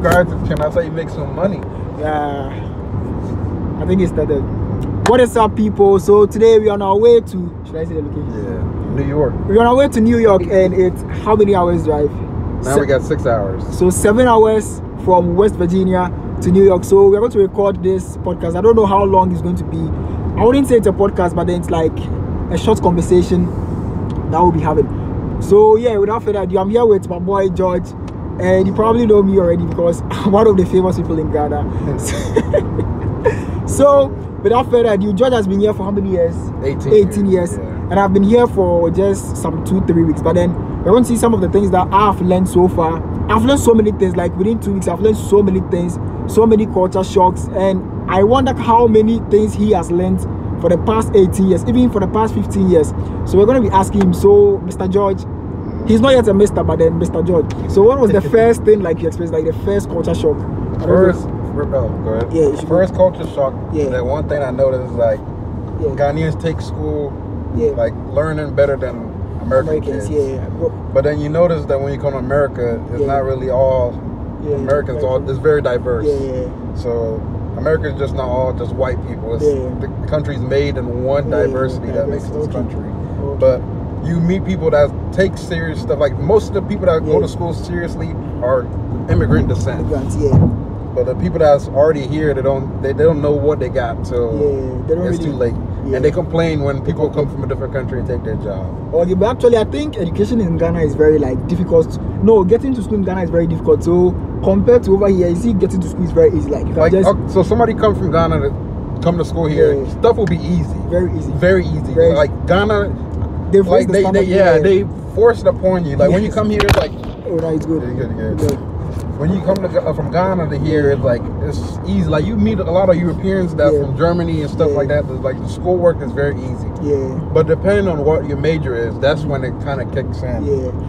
guys can I say make some money? Yeah, I think it started. What is up, people? So today we are on our way to, should I say the location? Yeah, New York. We're on our way to New York, and it's how many hours drive? Now we got 6 hours. So 7 hours from West Virginia to New York. So we're going to record this podcast. I don't know how long it's going to be. I wouldn't say it's a podcast, but then it's like a short conversation that we'll be having. So yeah, without further ado, I'm here with my boy George, and you probably know me already because I'm one of the famous people in Ghana. So without further ado, George has been here for how many years? 18 years. Yeah. And I've been here for just some 2-3 weeks. But then we're going to see some of the things that I've learned so far. I've learned so many things. Like within 2 weeks, I've learned so many things, so many culture shocks, and I wonder how many things he has learned for the past 18 years, even for the past 15 years. So we're going to be asking him. So Mr. George, he's not yet a Mr., but then Mr. George. So what was the first thing like you experienced, like the first culture shock? Go ahead. Yeah, first culture shock. Yeah. That one thing I noticed is like Ghanaians take school like learning better than American kids. Yeah. But then you notice that when you come to America, it's not really all Americans. It's very diverse. So America is just not all just white people. It's the country's made in one diversity that makes this country. But you meet people that take serious stuff. Like most of the people that go to school seriously are immigrant descent. But the people that's already here, they don't know what they got till it's too late. And they complain when people come from a different country and take their job. Okay, but actually I think education in Ghana is very like difficult. No, getting to school in Ghana is very difficult. So compared to over here, you see getting to school is very easy. Like you can just so somebody come from Ghana to come to school here, stuff will be easy. Very easy. Very easy. Like Ghana, they force it upon you. Like when you come here, it's like it's good. Good. When you come from Ghana to here, it's like it's easy. Like you meet a lot of Europeans that from Germany and stuff like that. Like the schoolwork is very easy. But depending on what your major is, that's when it kind of kicks in.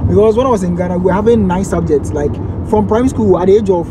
Because when I was in Ghana, we were having 9 subjects. Like from primary school at the age of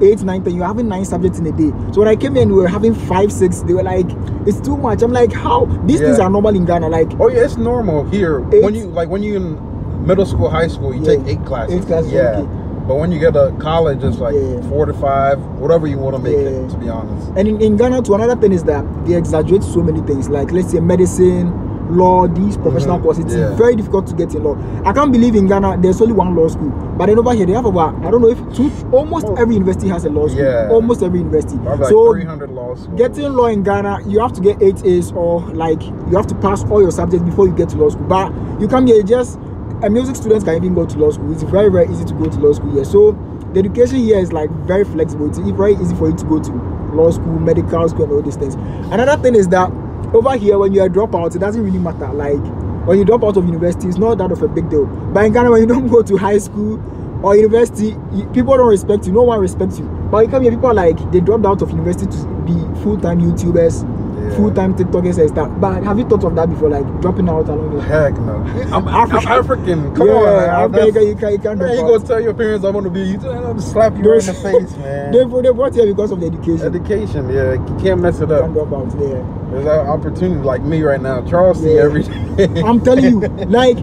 8, 9, 10, you're having 9 subjects in a day. So when I came in, we were having 5, 6. They were like, it's too much. I'm like, how? These things are normal in Ghana. Like, oh yeah, it's normal here. When you in middle school, high school, you take 8 classes. 8 classes. Okay. But when you get to college, it's like 4 to 5, whatever you want to make it, to be honest. And in Ghana, too, another thing is that they exaggerate so many things. Like, let's say medicine, law, these professional courses. It's very difficult to get in law. I can't believe in Ghana, there's only 1 law school. But then over here, they have about, I don't know if almost every university has a law school. Almost every university. Like so 300 law schools. Getting law in Ghana, you have to get 8 A's or like, you have to pass all your subjects before you get to law school. But you come here, a music student can even go to law school. It's very, very easy to go to law school here. So the education here is like very flexible. It's very easy for you to go to law school, medical school, and all these things. Another thing is that over here, when you're a dropout, it doesn't really matter. Like when you drop out of university, it's not that of a big deal. But in Ghana, when you don't go to high school or university, people don't respect you. No one respects you. But you come here, people are like, they dropped out of university to be full-time YouTubers, full-time TikTokers and stuff. But have you thought of that before, like dropping out along the Heck no. I'm African. Come on, man. You can't drop out. You go tell your parents I want to be a YouTuber, I'm slap you right in the face, man. They brought here because of the education. Education, you can't mess it up. Can't drop out, There's an opportunity like me right now. Charles see every day. I'm telling you, like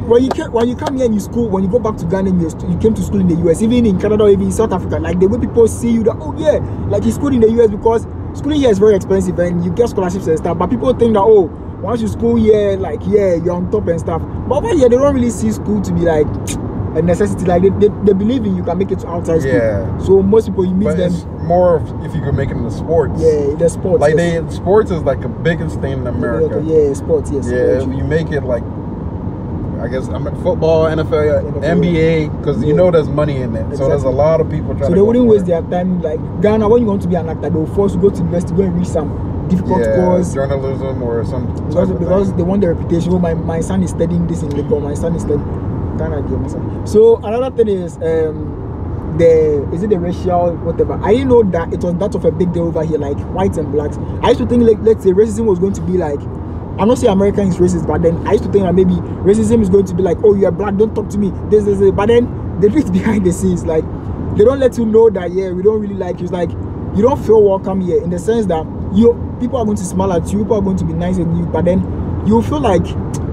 when you come here and you school, when you go back to Ghana, you came to school in the US, even in Canada or even in South Africa, like the way people see you, that like you schooled in the US, because schooling here is very expensive and you get scholarships and stuff. But people think that once you school here, like you're on top and stuff. But over here, they don't really see school to be like a necessity. Like they believe in you can make it to outside school. So most people you meet them. It's more of if you can make it in the sports. The sports. Like sports is like the biggest thing in America. Sports. Yes. You make it like, I guess football, NFL, NBA, because you know there's money in it. So there's a lot of people trying. So they wouldn't waste their time. Like Ghana, when you want to be an actor, they'll force you to go to university, go and read some difficult course, journalism or something. Because they want the reputation. My son is studying this in Lagos. My son is studying Ghana. So another thing is is it the racial whatever? I didn't know that it was that of a big deal over here, like whites and blacks. I used to think like, let's say racism was going to be like, I'm not saying American is racist, but then I used to think that maybe racism is going to be like, oh, you're black, don't talk to me. This. But then the truth behind the scenes, like they don't let you know that we don't really like you. It's like you don't feel welcome here in the sense that people are going to smile at you, people are going to be nice at you, but then you feel like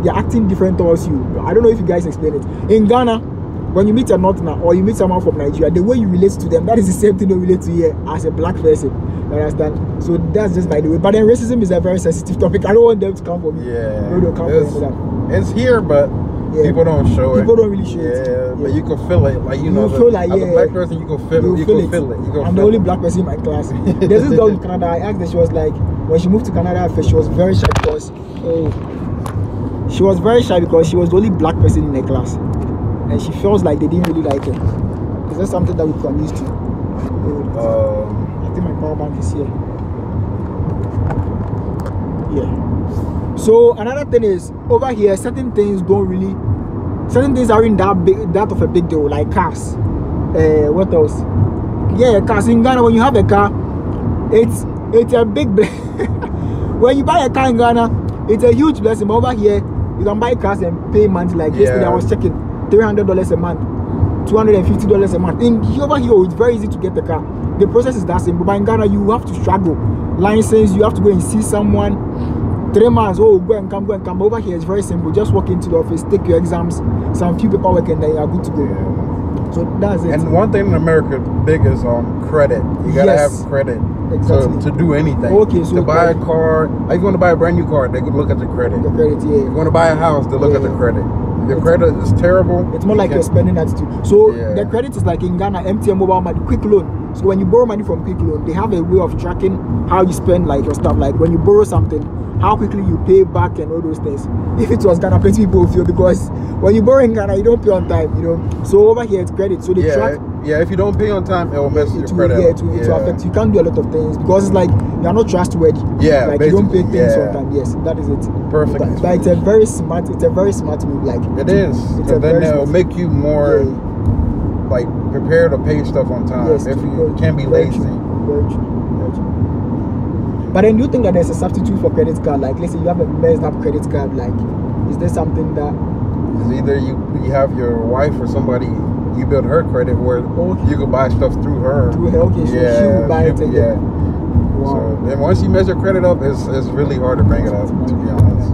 they're acting different towards you. I don't know if you guys explain it. In Ghana, when you meet a Northerner or you meet someone from Nigeria, the way you relate to them, that is the same thing you relate to here as a black person. You understand? So that's just by the way. But then racism is a very sensitive topic. I don't want them to come for me. Yeah. No, come for me. It's here, but people don't show it. People don't really show it. Yeah, but you can feel it. Like you know, feel like, as a black person, you can feel it. You can feel it. I'm the only black person in my class. There's this girl in Canada. I asked her. She was like, when she moved to Canada, first, she was very shy because she was the only black person in her class, and she feels like they didn't really like her. Is that something that we can use to? I think my power bank is here. Yeah. So another thing is over here, certain things aren't that of a big deal, like cars. What else? Yeah, cars in Ghana. When you have a car, it's a big when you buy a car in Ghana, it's a huge blessing. But over here, you can buy cars and pay monthly. Like yesterday, I was checking $300 a month, $250 a month. Over here, it's very easy to get the car. The process is that simple. But in Ghana, you have to struggle. License, you have to go and see someone. 3 months, go and come. Over here, it's very simple. Just walk into the office, take your exams, some few paperwork, and then you are good to go. Yeah. So that's it. And one thing in America big is credit. You gotta have credit to do anything. Okay, so to buy a car, if you want to buy a brand new car, they could look at the credit. The credit, yeah. If you want to buy a house, they look at the credit. If your credit is terrible, it's more like your spending attitude. So the credit is like in Ghana, MTN mobile money, quick loan. So when you borrow money from quick loan, they have a way of tracking how you spend like your stuff. Like when you borrow something, how quickly you pay back and all those things. If it was Ghana, plenty people feel, because when you borrow in Ghana, you don't pay on time, you know. So over here it's credit. So they track. Yeah, if you don't pay on time, it will mess your credit. Yeah, it will affect. You can't do a lot of things because it's like you are not trustworthy. Yeah, like you don't pay things on time. Yes, that is it. Perfect. But it's a very smart move. Like it is. Because then it'll make you more like prepared to pay stuff on time. Yes, if you can be lazy. Very true. But then do you think that there's a substitute for credit card? Like let's say you have a messed up credit card, like is there something that is either you have your wife or somebody, you build her credit where you can buy stuff through her. Okay, so she will buy it again. Wow. So then once you mess your credit up, it's really hard to bring it up, to be honest.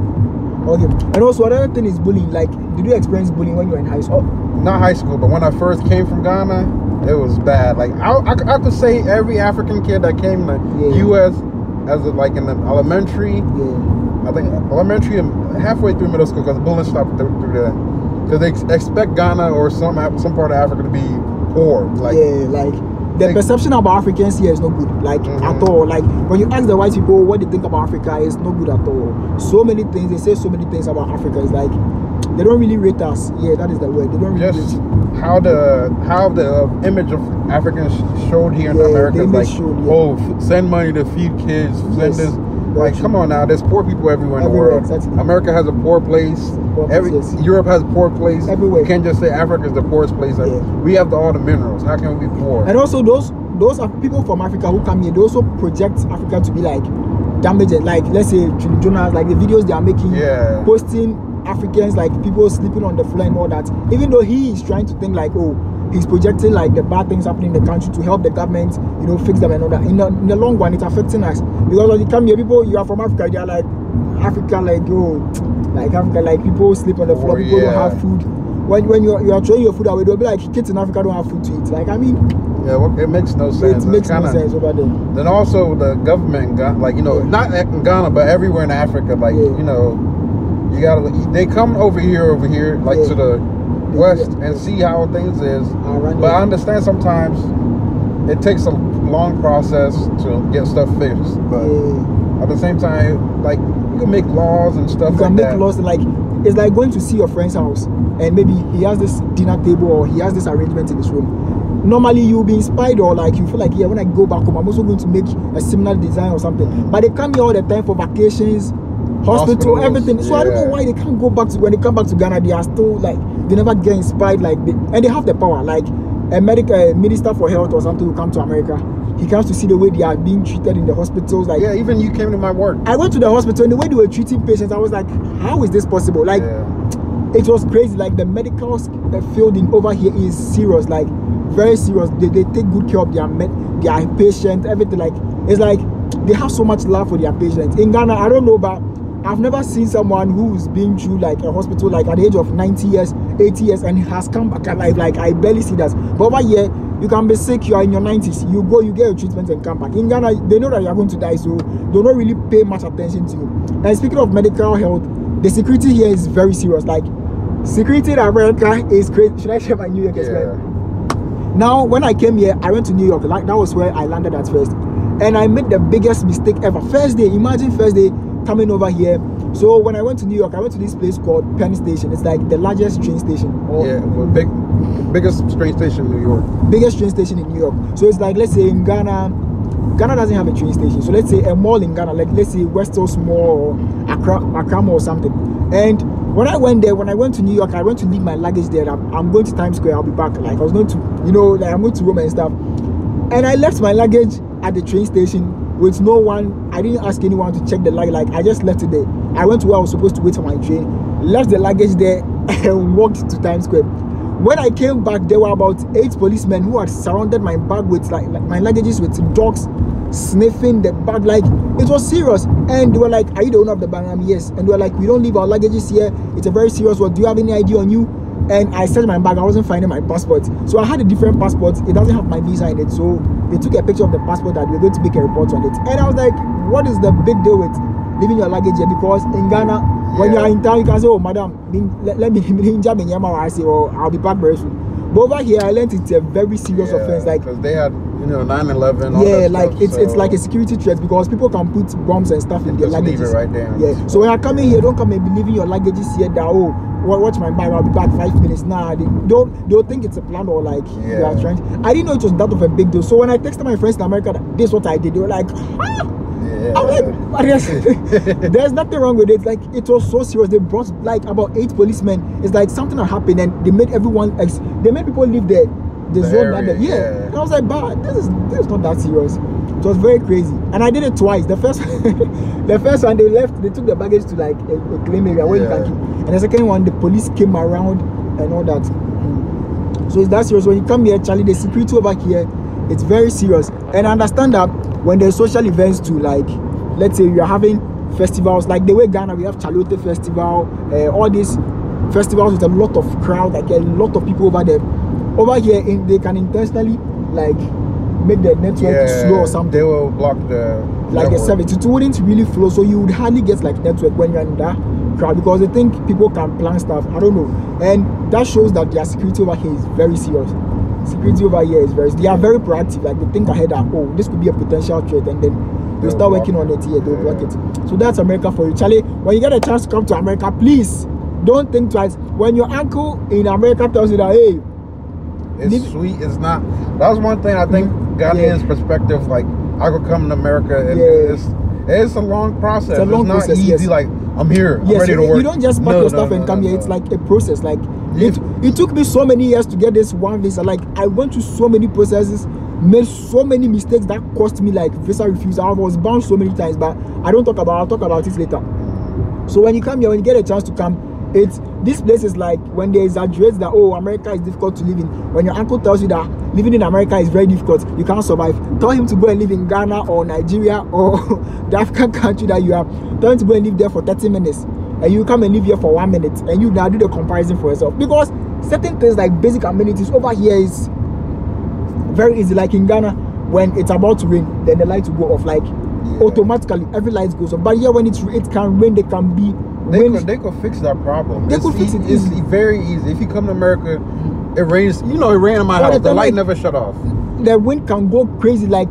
Okay. And also another thing is bullying. Like, did you experience bullying when you were in high school? Not high school, but when I first came from Ghana, it was bad. Like I could say every African kid that came to the US as like in the elementary, I think elementary and halfway through middle school, because bullying stopped through there. Because they expect Ghana or some part of Africa to be poor. Like, like the perception about Africans here is not good, like at all. Like when you ask the white people what they think about Africa, it's not good at all. So many things, they say so many things about Africa. It's like they don't really rate us. Yeah, that is the word. They don't really rate it. How the image of Africans showed here in America is like, send money to feed kids, send this. Like, come on now, there's poor people everywhere in the world. Exactly. America has a poor place. Europe has a poor place. Everywhere. You can't just say Africa is the poorest place. We have all the minerals. How can we be poor? And also those are people from Africa who come here. They also project Africa to be like damaged. Like let's say Jonas, like the videos they are making, posting Africans like people sleeping on the floor and all that. Even though he is trying to think like, he's projecting like the bad things happening in the country to help the government, you know, fix them and all that. In the long run, it's affecting us, because when you come here, people, you are from Africa, they are like Africa, like like Africa, like people sleep on the floor, people don't have food. When you are throwing your food away, they'll be like, kids in Africa don't have food to eat. Like, I mean, it makes no sense. It makes no sense over there. Then also the government in Ghana, like, you know, not in Ghana, but everywhere in Africa, like, you know, they come over here, like to the west and see how things is. But I understand sometimes it takes a long process to get stuff fixed. But at the same time, like, you can make laws and stuff like that. You can make laws, like, it's like going to see your friend's house and maybe he has this dinner table or he has this arrangement in his room. Normally you'll be inspired, or like you feel like, when I go back home, I'm also going to make a similar design or something. But they come here all the time for vacations, hospital, everything. So I don't know why they can't go back to, when they come back to Ghana, they are still like, they never get inspired, like and they have the power. Like a minister for health or something will come to America. He comes to see the way they are being treated in the hospitals. Like, even you came to my work. I went to the hospital and the way they were treating patients, I was like, how is this possible? Like, it was crazy. Like the medical field over here is serious, like very serious. They take good care of their patients, everything. Like, it's like they have so much love for their patients. In Ghana, I don't know, but I've never seen someone who's been through like a hospital, like at the age of 90 years, 80 years and has come back alive. Like, I barely see that. But over here, you can be sick, you are in your 90s, you go, you get your treatment and come back. In Ghana, they know that you are going to die, so they don't really pay much attention to you. And speaking of medical health, the security here is very serious. Like, security in America is crazy. Should I share my New York experience? Now, when I came here, I went to New York. Like, that was where I landed at first. And I made the biggest mistake ever. First day, imagine first day coming over here. So when I went to New York, I went to this place called Penn Station. It's like the largest train station. Biggest train station in New York. Biggest train station in New York. So it's like, let's say in Ghana doesn't have a train station. So let's say a mall in Ghana, like let's say West Coast Mall or Accra Mall or something. And when I went there, when I went to New York, I went to leave my luggage there. I'm going to Times Square. I'll be back. Like, I was going to, like I'm going to Rome and stuff. And I left my luggage at the train station with no one. I didn't ask anyone to check the luggage. Like, I just left it there. I went to where I was supposed to wait for my train, left the luggage there, and walked to Times Square. When I came back, there were about 8 policemen who had surrounded my bag with like my luggages with dogs sniffing the bag. Like, it was serious. And they were like, "Are you the owner of the bag?" Yes. And they were like, "We don't leave our luggages here. It's a very serious one. Do you have any ID on you?" And I searched my bag. I wasn't finding my passport. So I had a different passport. It doesn't have my visa in it. So they took a picture of the passport that we were going to make a report on it. And I was like, what is the big deal with leaving your luggage here? Because in Ghana, when you are in town, you can say, "Oh, madam, let me I say, "Oh, I'll be back very soon." But over here, I learned it's a very serious offense. Like, because they had 9/11. Yeah, like it's like a security threat because people can put bombs and stuff in their luggage. Right there. Yeah. So when you're coming here, don't come and be leaving your luggages here. That watch my bag, I'll be back 5 minutes. Nah, they'll think it's a plan or like they are trying. I didn't know it was that of a big deal. So when I texted my friends in America that this is what I did, they were like, "Ah!" I'm like, there's nothing wrong with it. Like, it was so serious. They brought like about 8 policemen. It's like something had happened and they made everyone they made people leave the zone area, and I was like, "But this is not that serious." It was very crazy. And I did it twice. The first one they took the baggage to like a claim area where you can keep. And the second one, the police came around and all that. So it's that serious. When you come here, Charlie, the security over here, it's very serious. And I understand that when there's social events too, like let's say you're having festivals, like the way Ghana, we have Chalote Festival, all these festivals with a lot of crowd, like a lot of people over there. Over here, they can intentionally like make the network slow or something. They will block the a service. It wouldn't really flow, so you would hardly get like network when you're in that crowd because they think people can plan stuff. I don't know, and that shows that their security over here is very serious. Security over here is they are very proactive. Like, they think ahead that, oh, this could be a potential threat, and then they'll start working on it here. They'll block it. So that's America for you, Charlie. When you get a chance to come to America, please don't think twice. When your uncle in America tells you that, hey, it's sweet, it's not. That's one thing I think Ghanaians' perspective. Like, I could come to America and it's a long process. It's not process, easy. Like, I'm here. I'm ready to work. You don't just pack your stuff and come here. It's like a process. Like, it took me so many years to get this one visa. Like, I went through so many processes, made so many mistakes that cost me like visa refusal. I was bound so many times, but I'll talk about it later. So when you come here, when you get a chance to come, this place is like when they exaggerate that, oh, America is difficult to live in. When your uncle tells you that living in America is very difficult, you can't survive, tell him to go and live in Ghana or Nigeria or the African country that you have. Tell him to go and live there for 30 minutes and you come and live here for 1 minute and you now do the comparison for yourself. Because certain things like basic amenities over here is very easy. Like in Ghana, when it's about to rain, then the lights will go off. Like automatically every light goes off. But here when it can rain, they could fix that problem. They could fix it easily. It's very easy. If you come to America, it rains. It rained in my house. The light never shut off. The wind can go crazy. Like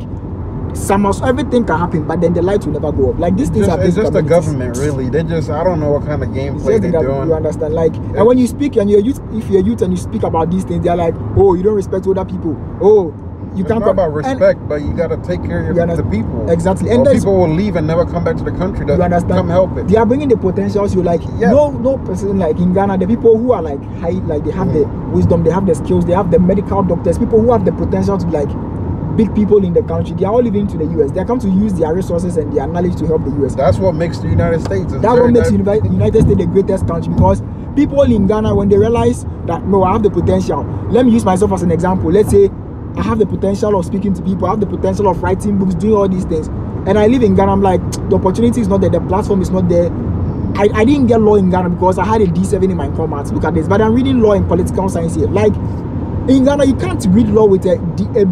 summers, everything can happen, but then the lights will never go up. Like these things are it's just the government, really. They just, I don't know what kind of gameplay they're doing. You understand? Like, and when you speak and if you're youth and you speak about these things, they're like, oh, you don't respect other people. Oh, you can't. It's not about respect, but you gotta take care of the people. Exactly. And people will leave and never come back to the country to come help it. They are bringing the potentials. You like no person like in Ghana. The people who are like high, like they have the wisdom, they have the skills, they have the medical doctors. People who have the potential to be like big people in the country. They are all living to the US. They come to use their resources and their knowledge to help the US. That's what makes the United States. That's what makes the United States the greatest country, because people in Ghana, when they realize that no, I have the potential. Let me use myself as an example. Let's say I have the potential of speaking to people, I have the potential of writing books, doing all these things, and I live in Ghana. I'm like, the opportunity is not there, the platform is not there. I didn't get law in Ghana because I had a D7 in my commerce. Look at this. But I'm reading law in political science here. Like in Ghana, you can't read law with a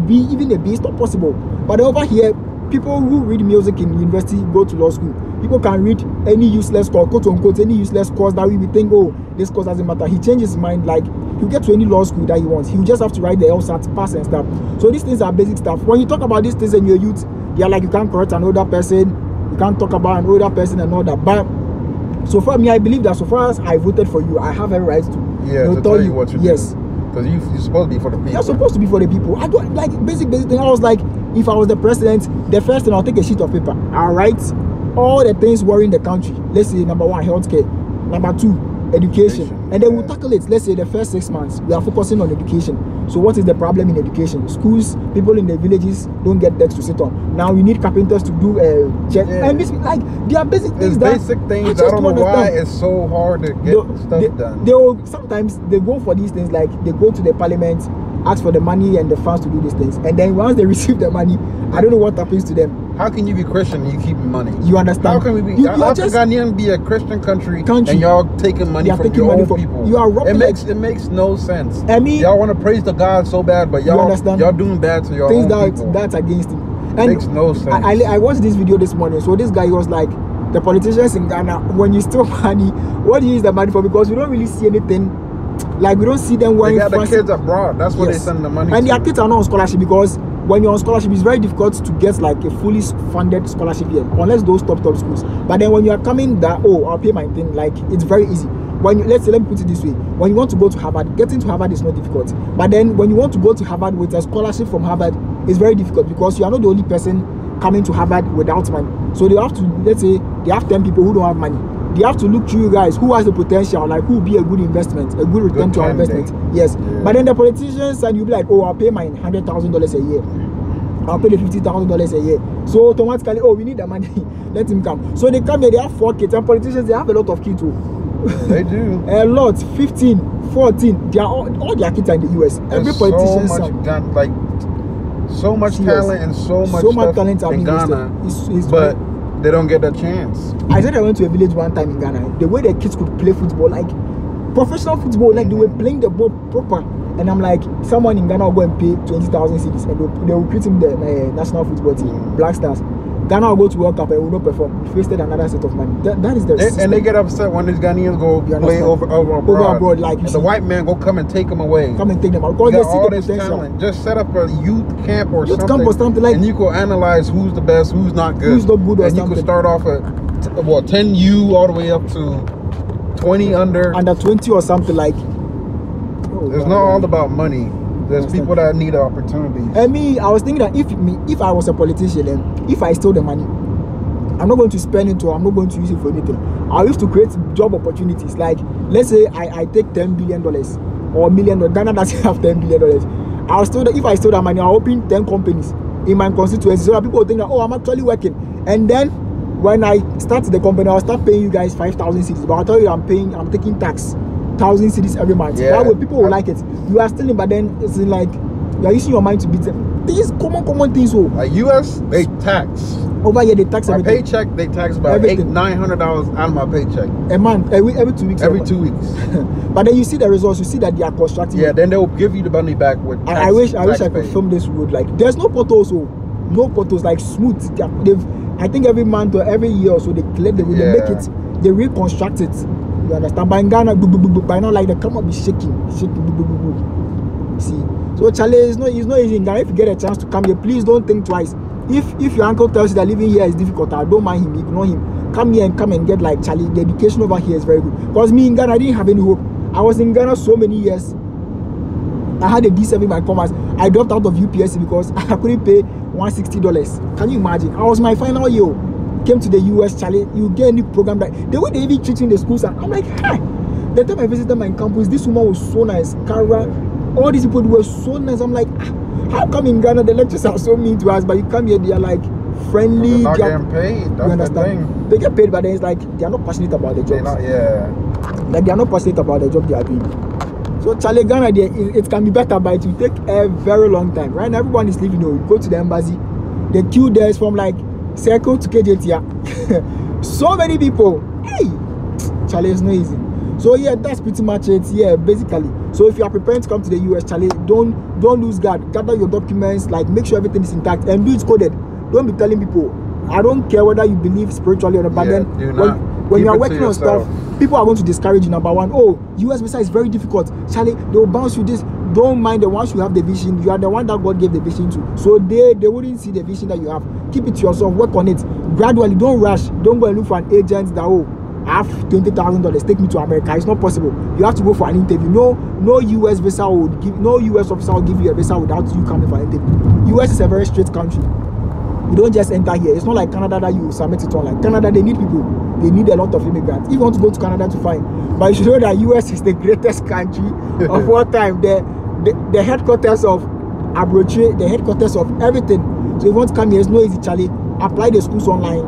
B, even a B. It's not possible. But over here, people who read music in university go to law school. People can read any useless course, quote unquote, any useless course that we think, oh, this course doesn't matter. He changes his mind. Like he'll get to any law school that he wants. He'll just have to write the LSAT, pass and stuff. So these things are basic stuff. When you talk about these things in your youth, they are like you can't correct an older person, you can't talk about an older person and all that. But so far, me, I believe that so far as I voted for you, I have every right to tell you what you do. Yes. Because you're supposed to be for the people. You're supposed to be for the people. I don't like basic thing. I was like, if I was the president, the first thing I'll take a sheet of paper. I'll write all the things worrying the country. Let's say number 1, healthcare. Number 2, education. And then we'll tackle it. Let's say the first 6 months, we are focusing on education. So what is the problem in education? Schools, people in the villages don't get desks to sit on. Now we need carpenters to do check. And this, like, there are basic things. Basic things. I don't know why it's so hard to get stuff done. Sometimes they go for these things, like they go to the parliament, ask for the money and the funds to do these things. And then once they receive the money, I don't know what happens to them. How can you be Christian and you keep money? You understand? How can we be? How can Ghanaian be a Christian country and y'all taking money from your own people? You are robbing. It makes no sense. I mean, y'all want to praise the God so bad, but y'all doing bad to your own people. That's against him. And it makes no sense. I watched this video this morning. So this guy was like, the politicians in Ghana, when you steal money, what do you use the money for? Because we don't really see anything. Like we don't see them wearing. They got the kids abroad. That's what they send the money. And their kids are not on scholarship because when you're on scholarship, it's very difficult to get like a fully funded scholarship here, unless those top schools. But then when you are coming that, oh, I'll pay my thing, like it's very easy. When you, let me put it this way: when you want to go to Harvard, getting to Harvard is not difficult. But then when you want to go to Harvard with a scholarship from Harvard, it's very difficult because you are not the only person coming to Harvard without money. So they have to, let's say, they have 10 people who don't have money. They have to look to you guys who has the potential, like who will be a good investment, a good return to our investment. Yes. Yeah. But then the politicians and you'll be like, oh, I'll pay my $100,000 a year. I'll pay the $50,000 a year. So automatically, oh, we need the money. Let him come. So they come here, they have 4 kids, and politicians, they have a lot of kids too. They do. A lot, 15, 14. They are all their kids are in the US. Every politician. So much talent and so much talent in Ghana. But they don't get a chance. I said I went to a village one time in Ghana. The way the kids could play football, like professional football, like they were playing the ball proper. And I'm like, someone in Ghana will go and pay 20,000 cedis and they will create him the national football team, Black Stars. Ghana will go to World Cup and will not perform. He wasted another set of money. That is the system. And they get upset when these Ghanaians go play over abroad. Like the white man go come and take them away. Come and take them out. Because they see all the this potential. talent. Just set up a youth camp or something. Like, and you can analyze who's the best, who's not good. Who's not good or and something. You can start off at 10U all the way up to 20 under. Under 20 or something like. It's not all about money. There's people that need opportunities. I mean, I was thinking that if I was a politician and if I stole the money, I'm not going to spend it or I'm not going to use it for anything. I used to create job opportunities. Like, let's say I take $10 billion or $1 million. Ghana doesn't have $10 billion. If I stole that money, I'll open 10 companies in my constituency so that people will think that, oh, I'm actually working. And then when I start the company, I'll start paying you guys 5,000 cedis. But I'll tell you I'm taking tax. 1,000 cedis every month. Yeah. That way people will like it. You are stealing, but then it's like you are using your mind to beat them. These common things. Like US, they tax. Over here they tax everything. My paycheck, they tax about $900 out of my paycheck. A month, every 2 weeks. Every 2 weeks. But then you see the results. You see that they are constructing. Yeah, then they will give you the money back with tax. I wish I could film this road. Like there's no potholes, no potholes, like smooth. I think every month or every year or so they clear the road. They make it, they reconstruct it. You understand? By Ghana, by now, like they come up be shaking. See, so Charlie, it's not easy in Ghana. If you get a chance to come here, please don't think twice. If your uncle tells you that living here is difficult, I don't mind him, ignore him. Come here and get like Charlie. The education over here is very good. Because me in Ghana, I didn't have any hope. I was in Ghana so many years. I had a D7 in my commerce. I dropped out of UPSC because I couldn't pay $160. Can you imagine? I was my final year. Came to the US, Charlie, you get any program that the way they even treat you in the schools, and I'm like, hi. The time I visited my campus, this woman was so nice. Kara, all these people were so nice. I'm like, how come in Ghana the lectures are so mean to us, but you come here, they are like friendly. They're not getting paid. That's you understand? The thing. They get paid, but then it's like they are not passionate about the job. Like they are not passionate about the job they are doing. So Charlie, Ghana, it can be better, but it will take a very long time. Right now, everyone is leaving. You go to the embassy, the queue there is from like Circle to KJT. So many people. Hey, Charlie, it's not easy. So yeah, that's pretty much it. Yeah, basically. So if you are preparing to come to the US, Charlie, don't lose guard. Gather your documents, like make sure everything is intact and do it coded. Don't be telling people. I don't care whether you believe spiritually or not, but then when you are working on stuff, people are going to discourage you. Number one, oh, US visa is very difficult. Charlie, they will bounce you this. Don't mind them. Once you have the vision, you are the one that God gave the vision to. So they wouldn't see the vision that you have. Keep it to yourself. Work on it gradually. Don't rush. Don't go and look for an agent that I have $20,000. Take me to America. It's not possible. You have to go for an interview. No US visa would give. No US officer will give you a visa without you coming for an interview. US is a very strict country. You don't just enter here. It's not like Canada that you submit it on. Like Canada, they need people. They need a lot of immigrants. If you want to go to Canada to find, but you should know that US is the greatest country of all time. The headquarters of Abroche, the headquarters of everything. So if you want to come here, it's no easy, Charlie. Apply the schools online.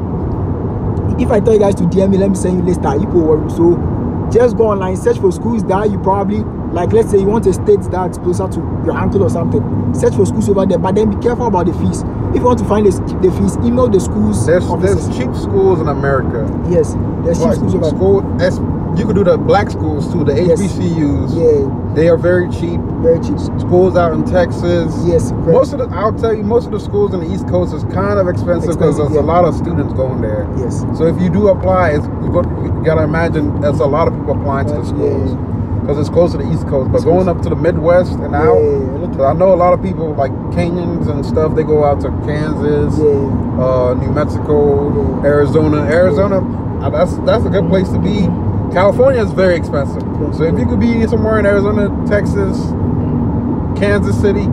If I tell you guys to DM me, let me send you list that you can worry. So just go online, search for schools that you probably like. Let's say you want a state that's closer to your uncle or something. Search for schools over there, but then be careful about the fees. If you want to find the fees, email the schools. There's cheap schools in America. Yes, there's cheap schools over there. You could do the black schools too, the HBCUs. Yeah, they are very cheap. Very cheap. Schools out in Texas. Yes, I'll tell you, most of the schools in the East Coast is kind of expensive because there's a lot of students going there. Yes. So if you do apply, you gotta imagine there's a lot of people applying to the schools because it's close to the East Coast. But going up to the Midwest and out, I know a lot of people like Kenyans and stuff. They go out to Kansas, New Mexico, Arizona. That's a good place to be. California is very expensive. So if you could be somewhere in Arizona, Texas, Kansas City,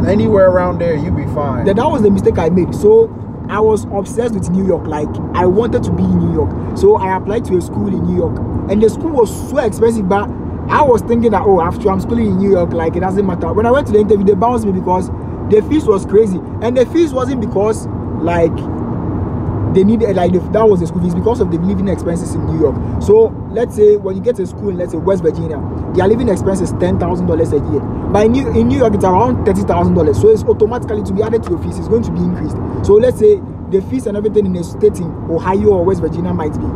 anywhere around there, you'd be fine. That was the mistake I made. So I was obsessed with New York. Like I wanted to be in New York. So I applied to a school in New York. And the school was so expensive, but I was thinking that, after I'm schooling in New York, like it doesn't matter. When I went to the interview, they bounced me because the fees was crazy. And the fees wasn't because like they needed that was the school fees, because of the living expenses in New York. So let's say when you get to school in, let's say, West Virginia, their living expense is $10,000 a year. But in New York, it's around $30,000. So it's automatically to be added to your fees. It's going to be increased. So let's say the fees and everything in a state in Ohio or West Virginia might be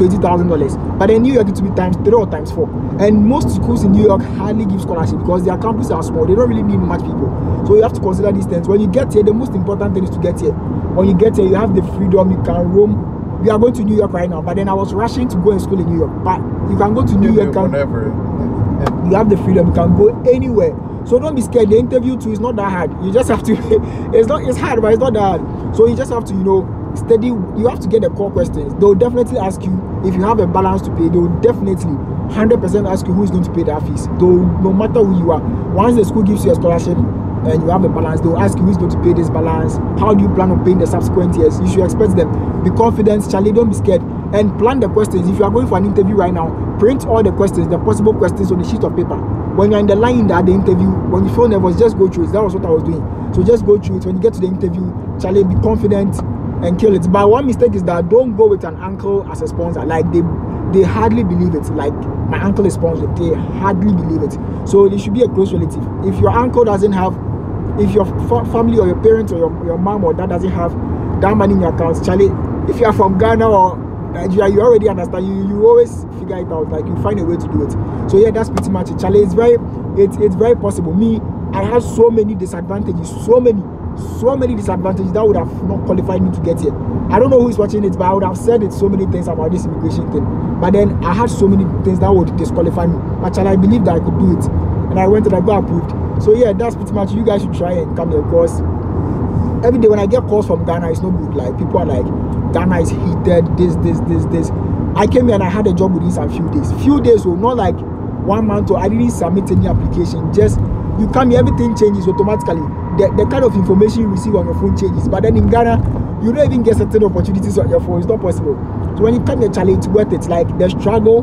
$20,000. But in New York, it will be times 3 or times 4. And most schools in New York hardly give scholarship because their campuses are small. They don't really need much people. So you have to consider these things. When you get here, the most important thing is to get here. When you get here, you have the freedom. You can roam. We are going to New York right now, but then I was rushing to go in school in New York. But you can go to New York whenever. You have the freedom. You can go anywhere. So don't be scared. The interview too is not that hard. You just have to. It's hard, but it's not that hard. So you just have to, study. You have to get the core questions. They'll definitely ask you if you have a balance to pay. They'll definitely 100% ask you who is going to pay that fees. No matter who you are. Once the school gives you a scholarship and you have a balance, they'll ask you who's going to pay this balance. How do you plan on paying the subsequent years? You should expect them. Be confident, Charlie. Don't be scared. And plan the questions. If you are going for an interview right now, print all the questions, the possible questions on the sheet of paper. When you're in the line at the interview, when you feel nervous, just go through it. That was what I was doing. So just go through it. When you get to the interview, Charlie, be confident and kill it. But one mistake is that don't go with an uncle as a sponsor. Like they hardly believe it. Like my uncle is sponsored, they hardly believe it. So it should be a close relative. If your uncle doesn't have, if your family or your parents or your mom or dad doesn't have that money in your accounts, Charlie, if you are from Ghana or Nigeria, you already understand. You always figure it out. Like you find a way to do it. So yeah, that's pretty much it, Charlie. It's very possible. Me, I have so many disadvantages, so many disadvantages that would have not qualified me to get here. I don't know who is watching it, but I would have said it so many things about this immigration thing. But then I had so many things that would disqualify me. But I believed that I could do it, and I went and I got approved. So yeah, that's pretty much. You guys should try and come here, because every day when I get calls from Ghana, it's no good. Like people are like, Ghana is heated. This. I came here and I had a job within some few days. So not like 1 month, or I didn't submit any application. Just you come here, everything changes automatically. The kind of information you receive on your phone changes. But then in Ghana, you don't even get certain opportunities on your phone. It's not possible. So when you come here, Charlie, it's worth it. Like the struggle.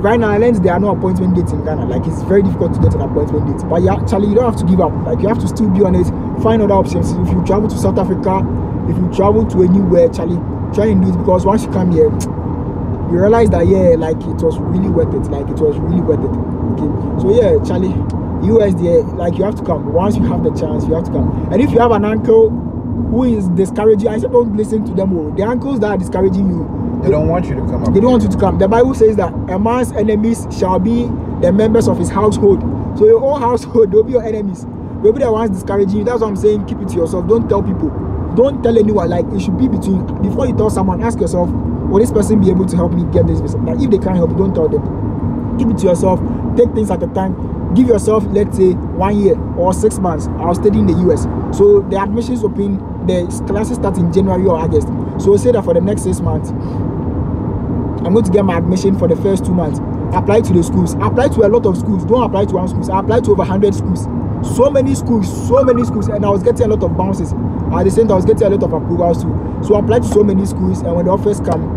Right now, there are no appointment dates in Ghana. Like it's very difficult to get an appointment date. But yeah, Charlie, you don't have to give up. Like you have to still be on it. Find other options. If you travel to South Africa, if you travel to anywhere, Charlie, try and do it, because once you come here, you realize that like it was really worth it. Like it was really worth it. Okay. So yeah, Charlie, USD, like you have to come. Once you have the chance, you have to come. And if you have an uncle who is discouraging you, I said don't listen to them all. The uncles that are discouraging you, They don't want you to come up. They don't want you to come. The Bible says that a man's enemies shall be the members of his household. So your own household, they'll be your enemies. They'll be the ones discouraging you. That's what I'm saying. Keep it to yourself. Don't tell people. Don't tell anyone. Like, it should be between. Before you tell someone, ask yourself, will this person be able to help me get this visa? Like, if they can't help you, don't tell them. Keep it to yourself. Take things at a time. Give yourself, let's say, 1 year or 6 months. I'll study in the US. So the admissions open, the classes start in January or August. So say that for the next 6 months, I'm going to get my admission for the first 2 months. Apply to the schools. Apply to a lot of schools. Don't apply to one school. I applied to over 100 schools. So many schools, and I was getting a lot of bounces. At the same time, I was getting a lot of approvals too. So I applied to so many schools, and when the offers come,